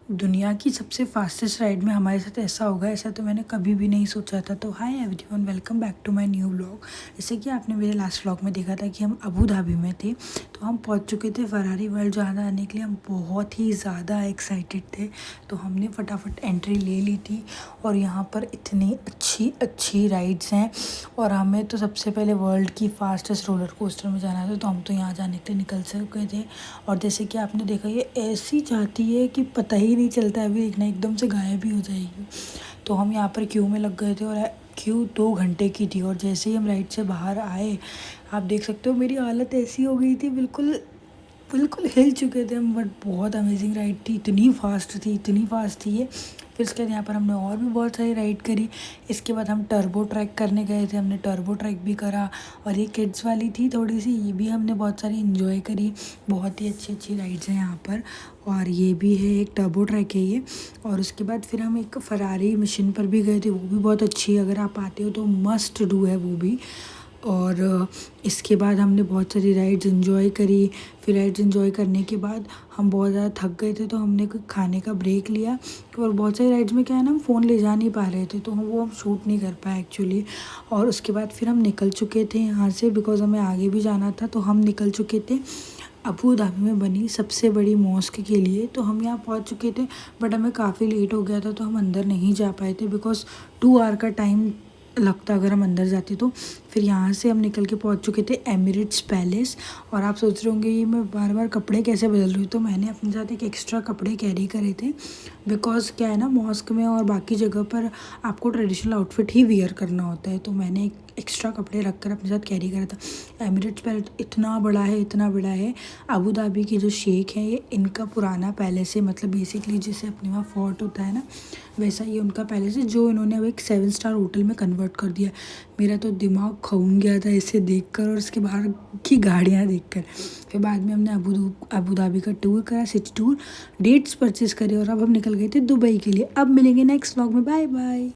दुनिया की सबसे फास्टेस्ट राइड में हमारे साथ ऐसा होगा, ऐसा तो मैंने कभी भी नहीं सोचा था। तो hi everyone, welcome back to my new vlog. जैसे कि आपने मेरे लास्ट व्लॉग में देखा था कि हम अबू धाबी में थे, तो हम पहुंच चुके थे फरारी वर्ल्ड जहाँ आने के लिए। हम बहुत ही ज़्यादा एक्साइटेड थे, तो हमने फटाफट एंट्री ले ली थी। और यहाँ पर इतनी अच्छी अच्छी राइड्स हैं, और हमें तो सबसे पहले वर्ल्ड की फास्टेस्ट रोलर कोस्टर में जाना था, तो हम तो यहाँ जाने के लिए निकल चुके थे। और जैसे कि आपने देखा, ये ऐसी जाती है कि पता ही नहीं चलता है, अभी देखना एकदम से गायब भी हो जाएगी। तो हम यहाँ पर क्यू में लग गए थे, और क्यू 2 घंटे की थी। और जैसे ही हम राइड से बाहर आए, आप देख सकते हो मेरी हालत ऐसी हो गई थी, बिल्कुल बिल्कुल हिल चुके थे हम। बट बहुत अमेजिंग राइड थी, इतनी फास्ट थी, इतनी फास्ट थी ये। फिर उसके बाद यहाँ पर हमने और भी बहुत सारी राइड करी। इसके बाद हम टर्बो ट्रैक करने गए थे, हमने टर्बो ट्रैक भी करा। और ये किड्स वाली थी थोड़ी सी, ये भी हमने बहुत सारी इन्जॉय करी। बहुत ही अच्छी अच्छी राइड्स हैं यहाँ पर। और ये भी है, एक टर्बो ट्रैक है ये। और उसके बाद फिर हम एक फरारी मशीन पर भी गए थे, वो भी बहुत अच्छी है। अगर आप आते हो तो मस्ट डू है वो भी। और इसके बाद हमने बहुत सारी राइड्स इन्जॉय करी। फिर राइड्स इन्जॉय करने के बाद हम बहुत ज़्यादा थक गए थे, तो हमने कोई खाने का ब्रेक लिया। और बहुत सारी राइड्स में क्या है ना, हम फ़ोन ले जा नहीं पा रहे थे, तो वो हम शूट नहीं कर पाए एक्चुअली। और उसके बाद फिर हम निकल चुके थे यहाँ से, बिकॉज़ हमें आगे भी जाना था। तो हम निकल चुके थे अबू धाबी में बनी सबसे बड़ी मॉस्क के लिए। तो हम यहाँ पहुँच चुके थे, बट हमें काफ़ी लेट हो गया था, तो हम अंदर नहीं जा पाए थे, बिकॉज़ 2 आवर का टाइम लगता अगर हम अंदर जाते तो। फिर यहाँ से हम निकल के पहुँच चुके थे एमिरेट्स पैलेस। और आप सोच रहे होंगे ये मैं बार बार कपड़े कैसे बदल रही हूँ, तो मैंने अपने साथ एक एक्स्ट्रा कपड़े कैरी करे थे, बिकॉज़ क्या है ना, मॉस्क में और बाकी जगह पर आपको ट्रेडिशनल आउटफिट ही वियर करना होता है। तो मैंने एक एक्स्ट्रा कपड़े रख कर अपने साथ कैरी करा था। एमिरेट्स पैलेस इतना बड़ा है, इतना बड़ा है। अबू धाबी के जो शेख हैं, ये इनका पुराना पैलेस है। मतलब बेसिकली जैसे अपने वहाँ फोर्ट होता है ना, वैसा ये उनका पैलेस है, जो इन्होंने अब एक 7 स्टार होटल में कन्वर्ट कर दिया। मेरा तो दिमाग खौन गया था इसे देखकर, और इसके बाहर की गाड़ियाँ देखकर। फिर बाद में हमने अबू धाबी का टूर करा, सिटी टूर, डेट्स परचेज़ करे, और अब हम निकल गए थे दुबई के लिए। अब मिलेंगे नेक्स्ट व्लॉग में, बाय बाय।